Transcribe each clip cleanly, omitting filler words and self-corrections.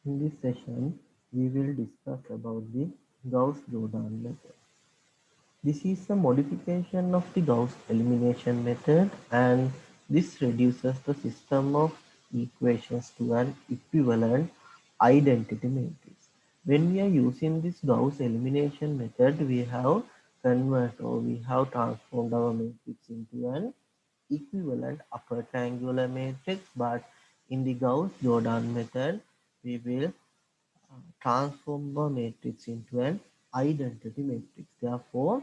In this session, we will discuss about the Gauss-Jordan method. This is a modification of the Gauss elimination method, and this reduces the system of equations to an equivalent identity matrix. When we are using this Gauss elimination method, we have we have transformed our matrix into an equivalent upper triangular matrix, but in the Gauss-Jordan method, we will transform the matrix into an identity matrix. Therefore,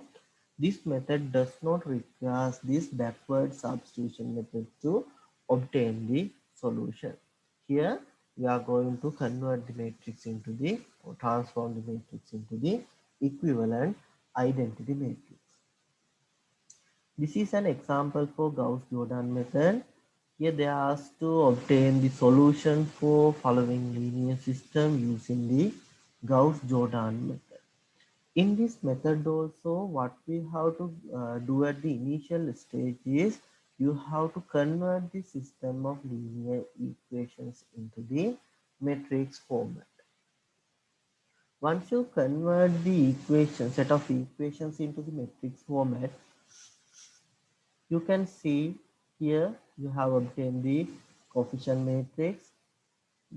this method does not require this backward substitution method to obtain the solution. Here, we are going to convert the matrix into the or transform the matrix into the equivalent identity matrix. This is an example for Gauss-Jordan method. Here they are asked to obtain the solution for following linear system using the Gauss-Jordan method. In this method also, what we have to do at the initial stage is you have to convert the system of linear equations into the matrix format. Once you convert the set of equations into the matrix format, you can see here you have obtained the coefficient matrix,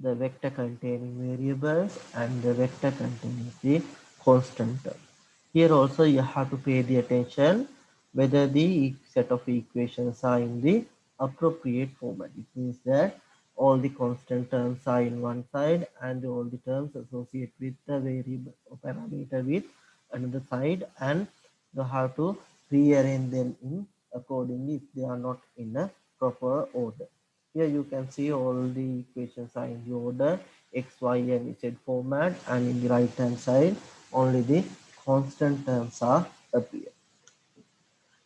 the vector containing variables, and the vector containing the constant term. Here also you have to pay the attention whether the set of equations are in the appropriate format. It means that all the constant terms are in one side and all the terms associated with the variable or parameter with another side, and you have to rearrange them in accordingly if they are not in a proper order. Here you can see all the equations are in the order x, y, and z format, and in the right hand side only the constant terms are appear.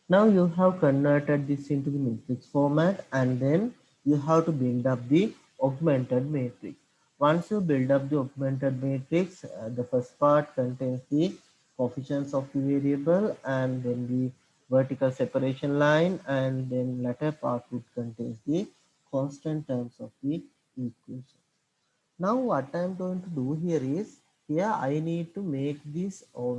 Now you have converted this into the matrix format, and then you have to build up the augmented matrix. Once you build up the augmented matrix, the first part contains the coefficients of the variable and then the vertical separation line, and then latter part would contains the constant terms of the equation. Now what I am going to do here is, here I need to make this uh,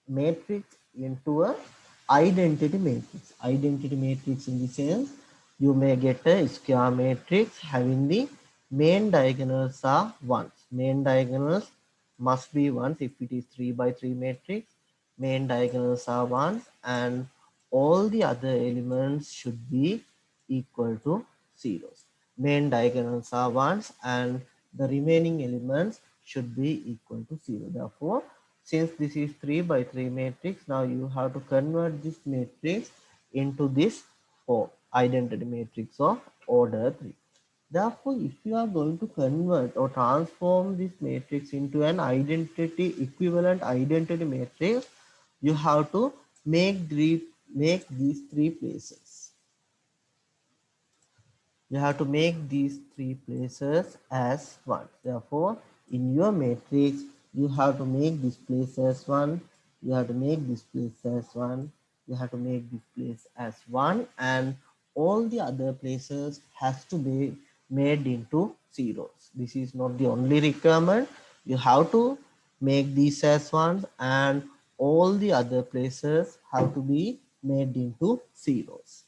matrix into a identity matrix. Identity matrix in the sense you may get a square matrix having the main diagonals are ones. Main diagonals must be ones if it is 3 by 3 matrix. Main diagonals are ones and all the other elements should be equal to zeros. Main diagonals are ones and the remaining elements should be equal to 0. Therefore, since this is 3 by 3 matrix, now you have to convert this matrix into this form, identity matrix of order 3. Therefore, if you are going to convert or transform this matrix into an equivalent identity matrix, you have to make these three places. You have to make these three places as 1. Therefore, in your matrix, you have to make this place as 1, you have to make this place as 1, you have to make this place as 1, and all the other places has to be made into zeros. This is not the only requirement. You have to make these as 1 and all the other places have to be made into zeros.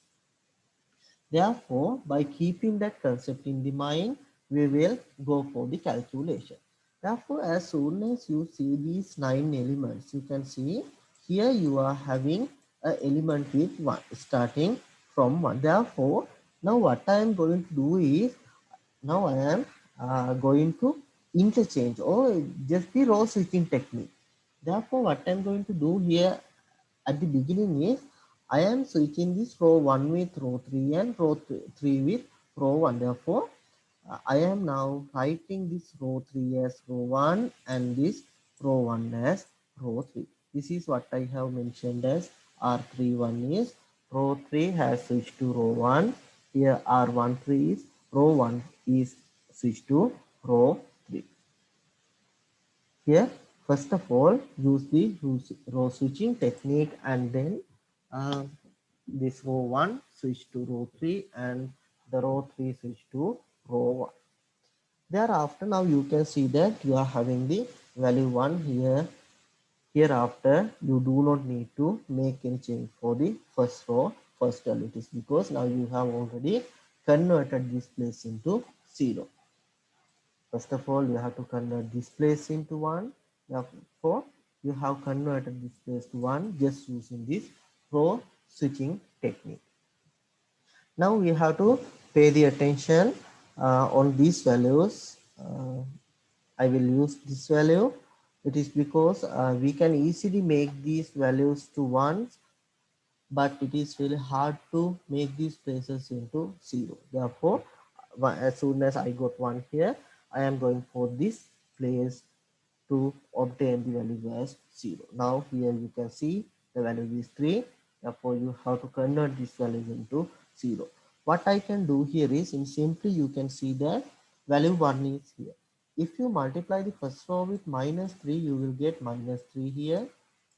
Therefore, by keeping that concept in the mind, we will go for the calculation. Therefore, as soon as you see these 9 elements, you can see here you are having an element with 1, starting from 1. Therefore, now what I am going to do is, now I am going to interchange or just the row switching technique. Therefore, what I am going to do here at the beginning is I am switching this row 1 with row 3 and row 3 with row 1. Therefore, I am now writing this row 3 as row 1 and this row 1 as row 3. This is what I have mentioned as R31 is row 3 has switched to row 1. Here R13 is row 1 is switched to row 3. Here, first of all, use the row switching technique, and then this row 1 switch to row 3 and the row 3 switch to row 1. Thereafter, now you can see that you are having the value 1 here. Hereafter, you do not need to make any change for the first row, first value. It is because now you have already converted this place into 0. First of all, you have to convert this place into 1. Therefore, you have converted this place to 1 just using this row switching technique. Now we have to pay the attention on these values. I will use this value. It is because we can easily make these values to 1s, but it is really hard to make these places into 0. Therefore, as soon as I got 1 here, I am going for this place to obtain the value as 0. Now here you can see the value is 3. Therefore, you have to convert these values into 0. What I can do here is, in simply you can see that value 1 is here. If you multiply the first row with minus 3, you will get minus 3 here.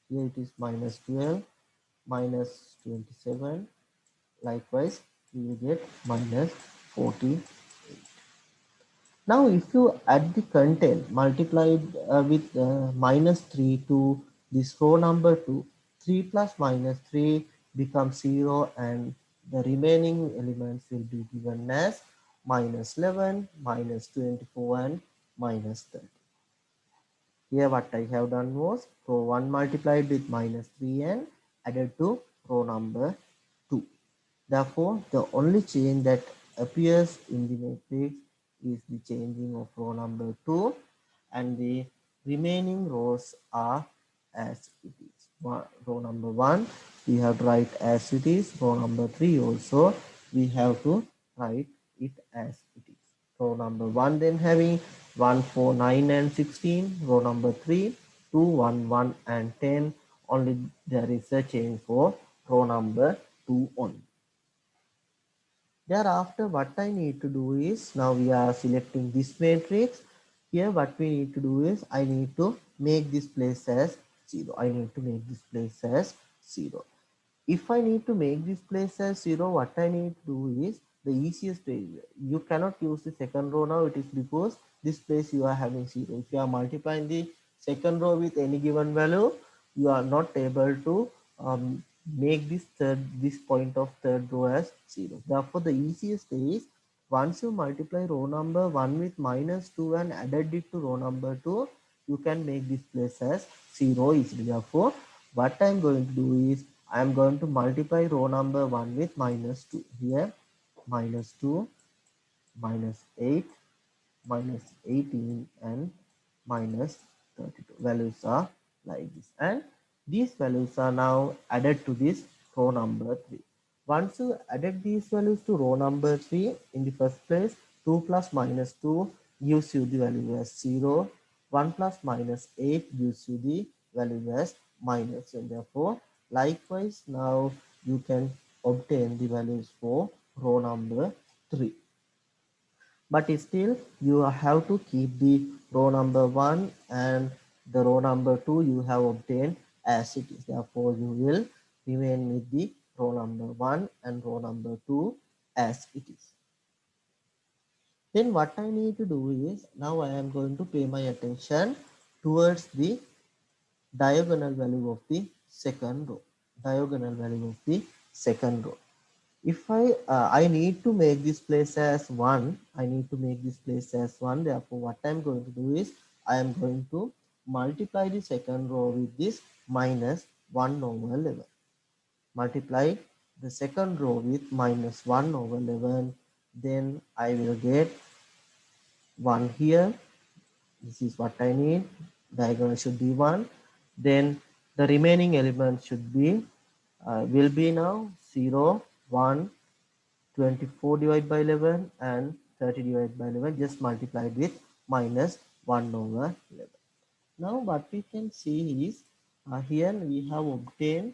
Here it is minus 12, minus 27. Likewise, you will get minus 40. Now, if you add the content multiplied with minus 3 to this row number 2, 3 plus minus 3 becomes 0, and the remaining elements will be given as minus 11, minus 24, and minus 30. Here what I have done was row 1 multiplied with minus 3 and added to row number 2. Therefore, the only change that appears in the matrix is the changing of row number 2, and the remaining rows are as it is. Row number 1 we have to write as it is. Row number 3 also we have to write it as it is. Row number 1 then having 1, 4, 9 and 16. Row number 3 2, 1, 1 and 10. Only there is a change for row number 2 only. Thereafter, what I need to do is, now we are selecting this matrix. Here what we need to do is, I need to make this place as 0. I need to make this place as 0. If I need to make this place as 0, what I need to do is, the easiest way, you cannot use the second row now. It is because this place you are having 0. If you are multiplying the second row with any given value, you are not able to make this point of third row as 0. Therefore, the easiest way is, once you multiply row number 1 with minus 2 and added it to row number 2, you can make this place as 0 easily. Therefore, what I am going to do is, I am going to multiply row number 1 with minus 2. Here minus 2, minus 8, minus 18 and minus 32. Values are like this, and these values are now added to this row number 3. Once you added these values to row number 3, in the first place 2 plus minus 2 gives you the value as 0. 1 plus minus 8 gives you the value as minus, and therefore likewise now you can obtain the values for row number 3. But still you have to keep the row number 1 and the row number 2 you have obtained as it is. Therefore, you will remain with the row number 1 and row number 2 as it is. Then what I need to do is, now I am going to pay my attention towards the diagonal value of the second row. Diagonal value of the second row. If I need to make this place as 1, I need to make this place as 1. Therefore, what I am going to do is, I am going to multiply the second row with this minus 1 over 11. Multiply the second row with minus 1 over 11. Then I will get 1 here. This is what I need. Diagonal should be 1. Then the remaining element should be, will be now 0, 1, 24 divided by 11 and 30 divided by 11, just multiplied with minus 1 over 11. Now what we can see is, here we have obtained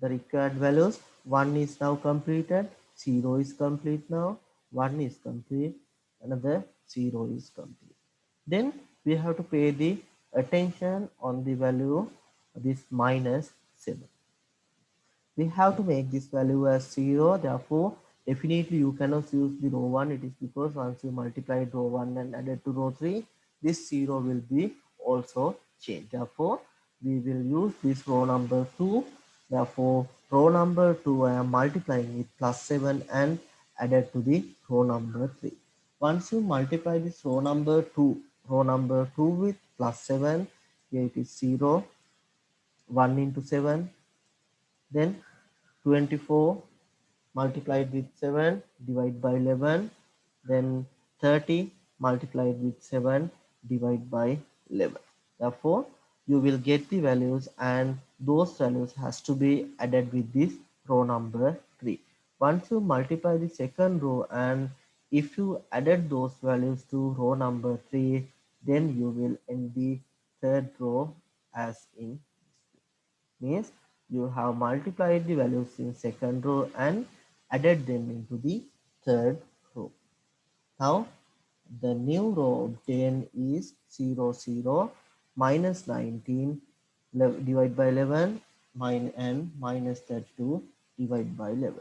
the required values. 1 is now completed, 0 is complete now, 1 is complete, another 0 is complete. Then we have to pay the attention on the value of this minus 7. We have to make this value as 0. Therefore, Definitely you cannot use the row 1. It is because once you multiply row 1 and add it to row 3, this 0 will be also changed. Therefore, we will use this row number 2. Therefore, row number 2 I am multiplying with plus 7 and added to the row number 3. Once you multiply this row number 2 with plus 7, here it is 0, 1 into 7, then 24 multiplied with 7 divide by 11, then 30 multiplied with 7 divide by 11. Therefore, you will get the values and those values has to be added with this row number 3. Once you multiply the second row and if you added those values to row number 3, then you will end the third row as in means you have multiplied the values in second row and added them into the third row. Now the new row obtained is 0, 0 minus 19 divided by 11 and minus 32 divided by 11.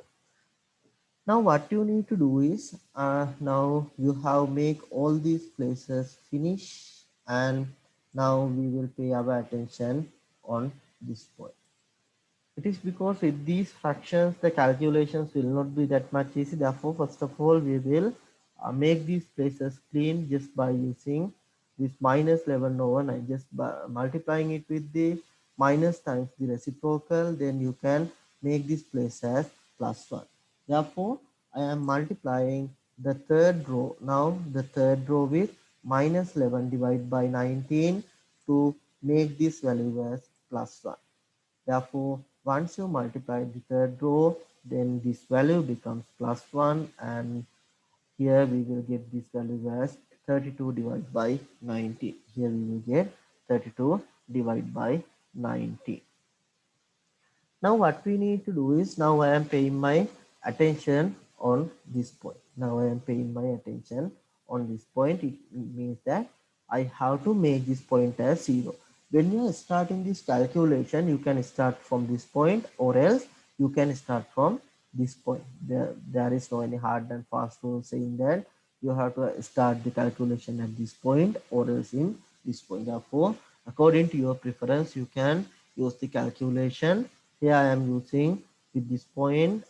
Now what you need to do is now you have make all these places finish and now we will pay our attention on this point. It is because with these fractions, the calculations will not be that much easy. Therefore, first of all, we will make these places clean just by using this minus 11 over 9. Just by multiplying it with the minus times the reciprocal, then you can make this place as plus 1. Therefore, I am multiplying the third row. Now, the third row with minus 11 divided by 19 to make this value as plus 1. Therefore, once you multiply the third row, then this value becomes plus 1 and here we will get this value as 32 divided by 90. Here we will get 32 divided by 90. Now what we need to do is now I am paying my attention on this point. Now I am paying my attention on this point. It means that I have to make this point as 0. When you are starting this calculation, you can start from this point or else you can start from this point. There is no any hard and fast rule saying that you have to start the calculation at this point or else in this point. Therefore, according to your preference, you can use the calculation. Here I am using with this point.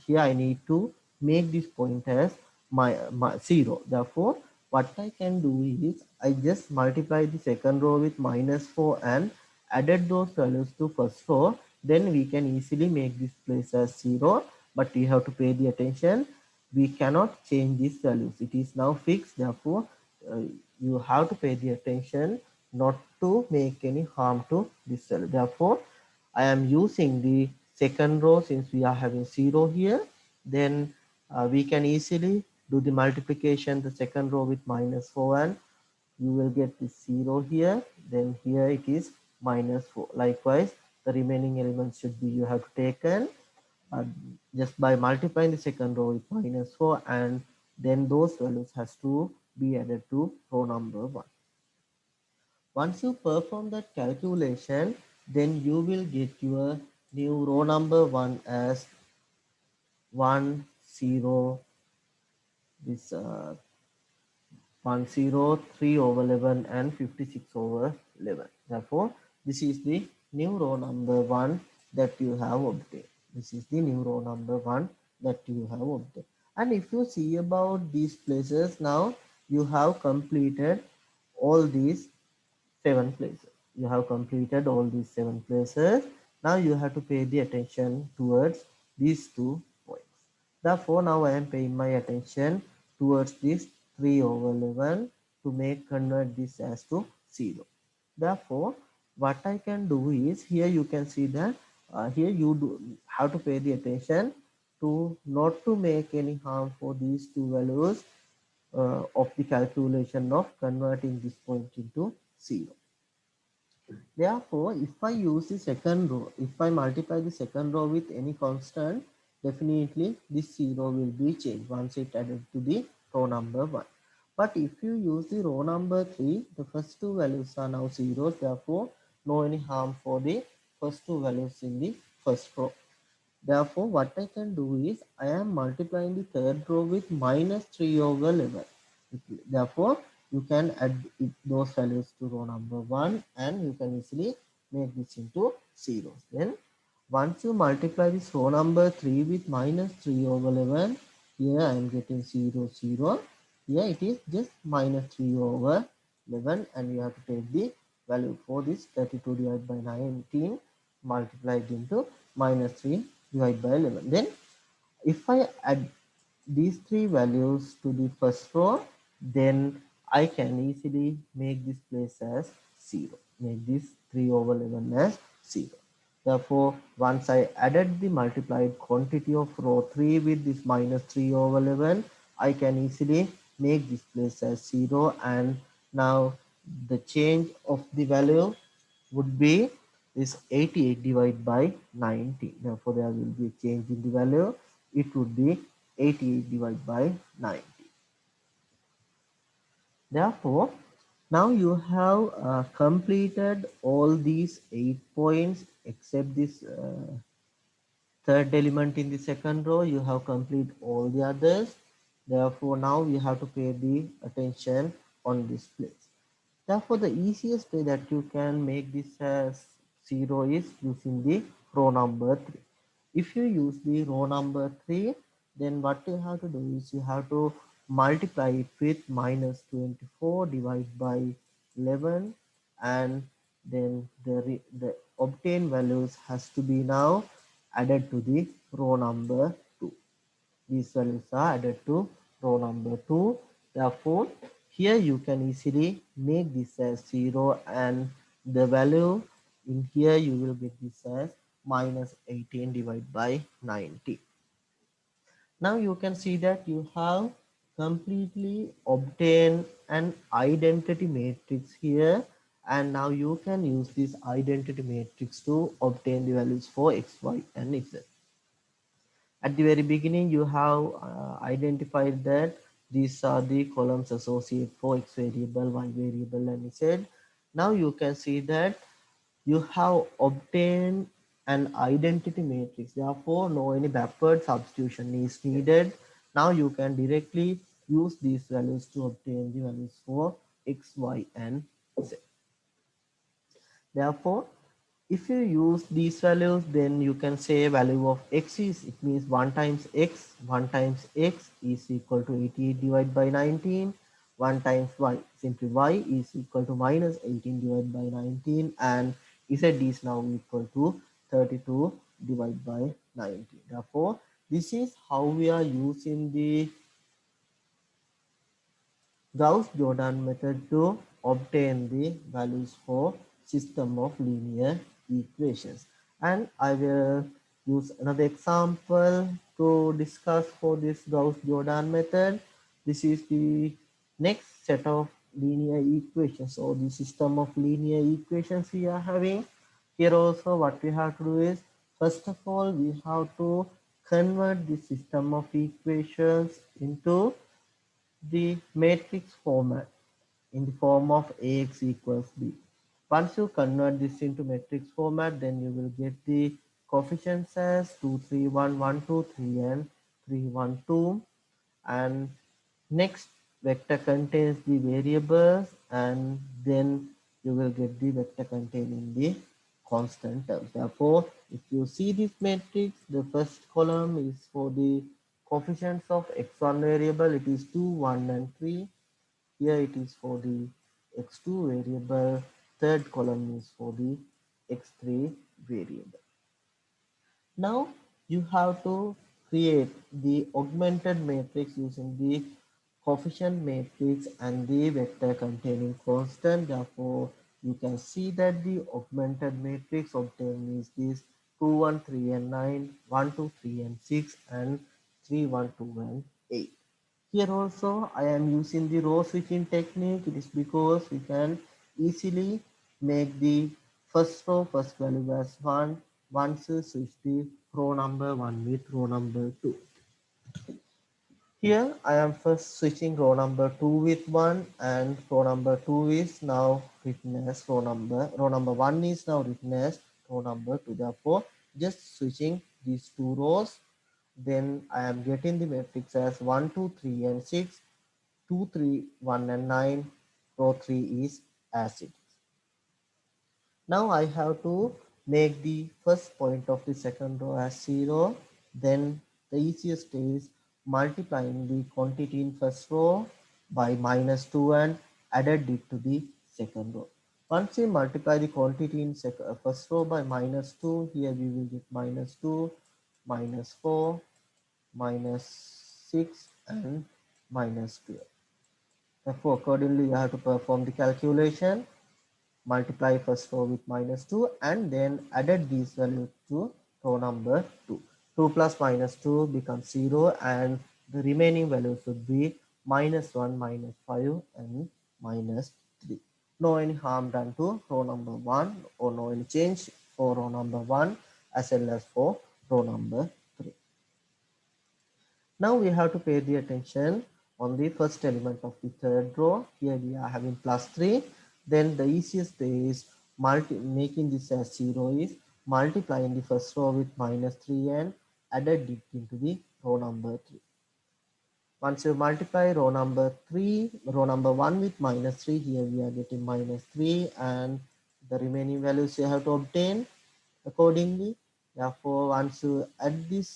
Here I need to make this point as my 0. Therefore, what I can do is I just multiply the second row with minus 4 and added those values to first row. Then we can easily make this place as 0. But you have to pay the attention. We cannot change these values. It is now fixed. Therefore, uh, you have to pay the attention not to make any harm to this value. Therefore, I am using the second row since we are having 0 here. Then we can easily do the multiplication the second row with minus 4 and you will get this 0 here. Then here it is minus 4. Likewise, the remaining elements should be you have to take and uh, just by multiplying the second row with minus 4 and then those values has to be added to row number 1. Once you perform that calculation, then you will get your new row number 1 as 1 0 this 103 over 11 and 56 over 11. Therefore, this is the new row number 1 that you have obtained. This is the new row number 1 that you have obtained. And if you see about these places, now you have completed all these 7 places. You have completed all these 7 places. Now you have to pay the attention towards these 2 points. Therefore, now I am paying my attention towards this 3 over 11 to make convert this as to 0. Therefore, what I can do is here you can see that here you do have to pay the attention to not to make any harm for these 2 values of the calculation of converting this point into 0. Therefore, if I use the second row, if I multiply the second row with any constant, definitely this 0 will be changed once it added to the row number 1. But if you use the row number 3, the first 2 values are now zeros. Therefore, no any harm for the first 2 values in the first row. Therefore, what I can do is I am multiplying the third row with minus 3 over 11. Therefore, you can add those values to row number 1 and you can easily make this into zeros. Then once you multiply this row number 3 with minus 3 over 11, here I am getting 0, 0. Here it is just minus 3 over 11 and you have to take the value for this 32 divided by 19 multiplied into minus 3 divided by 11. Then if I add these three values to the first row, then I can easily make this place as 0. Make this 3 over 11 as 0. Therefore, once I added the multiplied quantity of row 3 with this minus 3 over 11, I can easily make this place as 0, and now the change of the value would be is 88 divided by 90. Therefore, there will be a change in the value. It would be 88 divided by 90. Therefore, now you have completed all these 8 points except this third element in the second row. You have completed all the others. Therefore, now you have to pay the attention on this place. Therefore, the easiest way that you can make this as 0 is using the row number 3. If you use the row number 3, then what you have to do is you have to multiply it with minus 24 divided by 11, and then the obtained values has to be now added to the row number 2. These values are added to row number 2. Therefore, here you can easily make this as 0, and the value in here you will get this as minus 18 divided by 90. Now you can see that you have completely obtained an identity matrix here, and now you can use this identity matrix to obtain the values for x, y and z. At the very beginning, you have identified that these are the columns associated for x variable, y variable, and z. Now you can see that you have obtained an identity matrix. Therefore, no any backward substitution is needed. Now you can directly use these values to obtain the values for x, y, and z. Therefore, if you use these values, then you can say value of x is, it means 1 times x is equal to 88 divided by 19. 1 times y, simply y is equal to minus 18 divided by 19, and z is now equal to 32 divided by 19. Therefore, this is how we are using the Gauss-Jordan method to obtain the values for system of linear equations. And I will use another example to discuss for this Gauss-Jordan method. This is the next set of linear equations, or the system of linear equations we are having. Here also what we have to do is, first of all, we have to convert the system of equations into the matrix format in the form of Ax equals b. Once you convert this into matrix format, then you will get the coefficients as 2, 3, 1, 1, 2, 3, and 3, 1, 2. And next vector contains the variables, and then you will get the vector containing the constant terms. Therefore, if you see this matrix, the first column is for the coefficients of x1 variable, it is 2, 1, and 3. Here it is for the x2 variable. Third column is for the x3 variable. Now you have to create the augmented matrix using the coefficient matrix and the vector containing constant. Therefore, you can see that the augmented matrix obtained is this 2, 1, 3, and 9, 1, 2, 3, and 6, and 3, 1, 2, and 8. Here also I am using the row switching technique. It is because we can easily make the first row first value as 1 once you switch the row number 1 with row number 2. Here I am first switching row number 2 with 1, and row number 2 is now written as row number 1 is now written as row number 2. Therefore, just switching these two rows, then I am getting the matrix as 1, 2, 3 and 6, 2, 3, 1 and 9, row 3 is as it is. Now I have to make the first point of the second row as 0. Then the easiest is multiplying the quantity in first row by -2 and added it to the second row. Once we multiply the quantity in first row by -2, here we will get -2, -4, -6 and -12. Therefore, accordingly, you have to perform the calculation, multiply first row with -2 and then added these values to row number 2. 2 plus -2 becomes 0 and the remaining values would be -1, -5 and -3. No any harm done to row number 1 or no any change for row number 1 as well as for row number 3. Now we have to pay the attention on the first element of the third row. Here we are having +3. Then the easiest way is making this as 0 is multiplying the first row with -3 and added it into the row number 3. Once you multiply row number 1 with -3, here we are getting -3 and the remaining values you have to obtain accordingly. Therefore, once you add this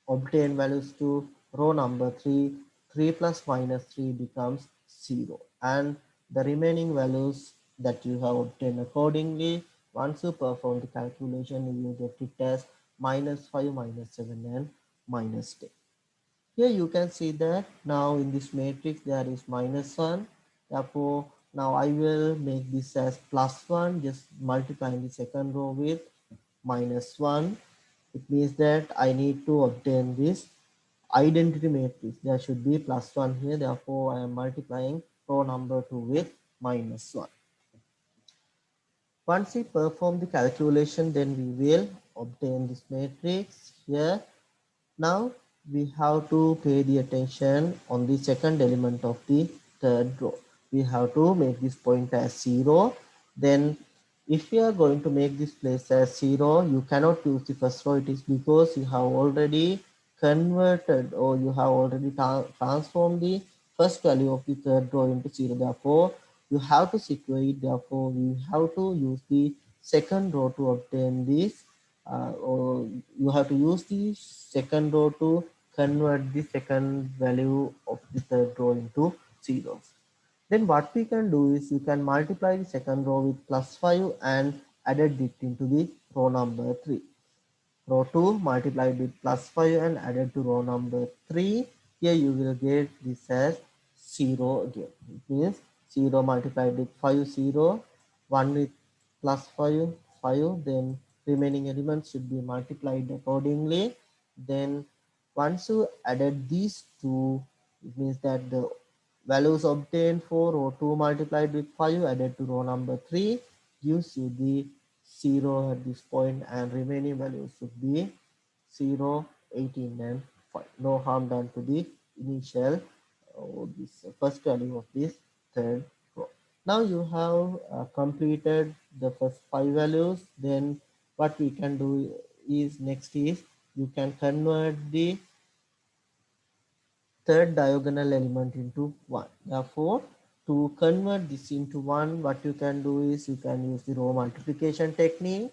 obtain values to row number 3, 3 plus -3 becomes 0 and the remaining values that you have obtained accordingly, once you perform the calculation, you will get it as -5, -7 and -10. Here you can see that now in this matrix there is -1. Therefore, now I will make this as +1, just multiplying the second row with -1. It means that I need to obtain this identity matrix. There should be +1 here. Therefore, I am multiplying row number 2 with -1. Once we perform the calculation, then we will obtain this matrix here. Now we have to pay the attention on the second element of the third row. We have to make this point as 0. Then if you are going to make this place as 0, you cannot use the first row. It is because you have already converted or you have already transformed the first value of the third row into 0. Therefore, you have to secure it. Therefore, we have to use the second row to obtain this or you have to use the second row to convert the second value of the third row into zeros. Then what we can do is you can multiply the second row with +5 and added it into the row number 3. Row 2 multiplied with +5 and added to row number 3. Here you will get this as 0 again. It means 0 multiplied with 5, 0, 1 with +5, 5. Then remaining elements should be multiplied accordingly. Then once you added these two, it means that the values obtained for row 2 multiplied with 5 added to row number 3 gives you the 0 at this point and remaining values should be 0, 18 and 5. No harm done to the initial this first value of this third row. Now you have completed the first 5 values. Then what we can do is next is you can convert the third diagonal element into 1. Therefore, to convert this into 1, what you can do is you can use the row multiplication technique.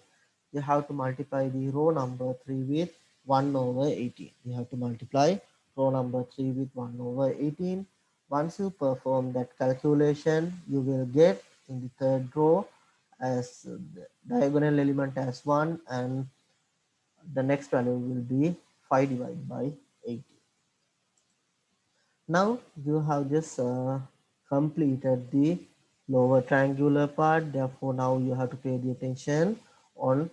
You have to multiply the row number 3 with 1 over 18. You have to multiply row number 3 with 1 over 18. Once you perform that calculation, you will get in the third row as the diagonal element as 1 and the next value will be 5 divided by 18. Now you have just completed the lower triangular part. Therefore, now you have to pay the attention on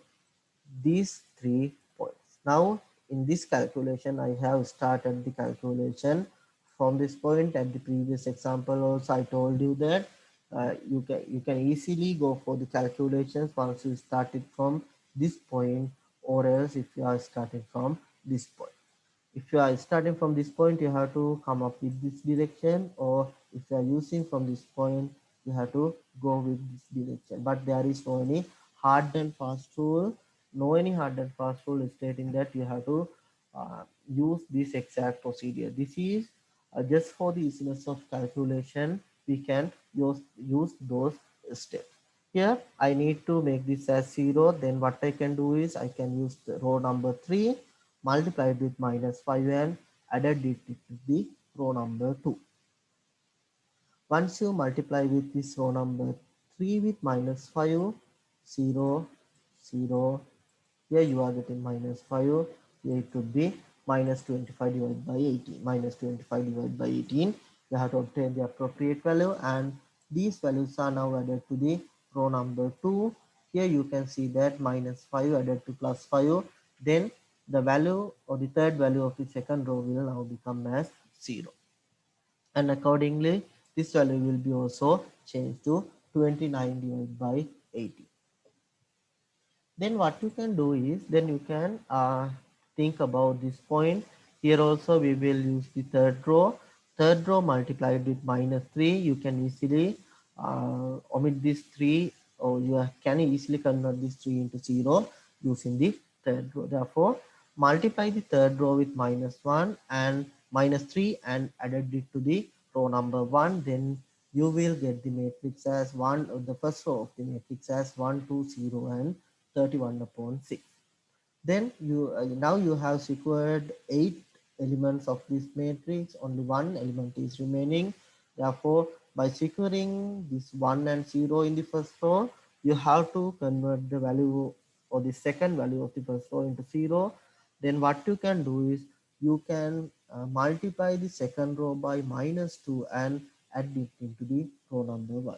these 3 points. Now in this calculation, I have started the calculation from this point. At the previous example also I told you that you can easily go for the calculations once you started from this point or else if you are starting from this point. If you are starting from this point, you have to come up with this direction, or if you are using from this point, you have to go with this direction. But there is no any hard and fast rule. no any hard and fast rule stating that you have to use this exact procedure. This is just for the easiness of calculation. We can use those steps. Here I need to make this as 0. Then what I can do is I can use the row number 3 multiplied with minus 5 and added it to the row number 2. Once you multiply with this row number 3 with minus 5, 0, 0, here you are getting minus 5, here it would be minus 25 divided by 18. Minus 25 divided by 18, you have to obtain the appropriate value, and these values are now added to the row number 2. Here you can see that minus 5 added to plus 5, then the value or the third value of the second row will now become as 0, and accordingly this value will be also changed to 29 divided by 80. Then what you can do is then you can think about this point. Here also we will use the third row multiplied with minus 3. You can easily omit this 3, or you can easily convert this 3 into 0 using the third row. Therefore multiply the third row with minus 1 and minus 3 and added it to the row number 1. Then you will get the matrix as 1, the first row of the matrix as 1 2 0 and 31 upon 6. Then you now you have secured 8 elements of this matrix. Only one element is remaining. Therefore, by securing this 1 and 0 in the first row, you have to convert the value or the second value of the first row into 0. Then what you can do is you can multiply the second row by minus 2 and add it into the row number 1.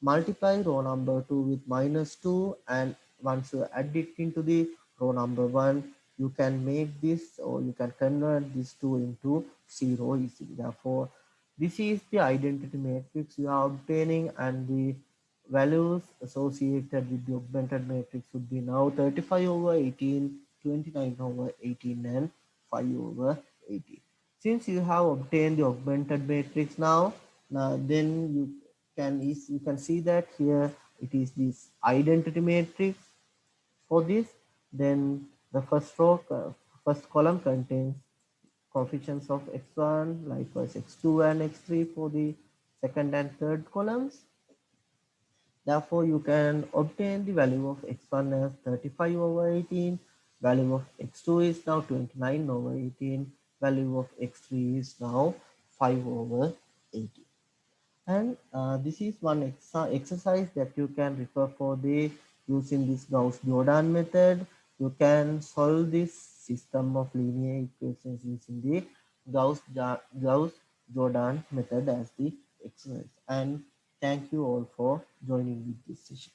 Multiply row number 2 with minus 2, and once you add it into the row number 1, you can make this, or you can convert this 2 into 0 easily. Therefore this is the identity matrix you are obtaining, and the values associated with the augmented matrix would be now 35 over 18, 29 over 18 and 5 over 18. Since you have obtained the augmented matrix now then you can see that here it is this identity matrix. For this, then the first column contains coefficients of x1, likewise x2 and x3 for the second and third columns. Therefore, you can obtain the value of x1 as 35 over 18, value of x2 is now 29 over 18, value of x3 is now 5 over 18. And this is one exercise that you can refer for the using this Gauss-Jordan method. You can solve this system of linear equations using the Gauss-Jordan method as the exercise. And thank you all for joining with this session.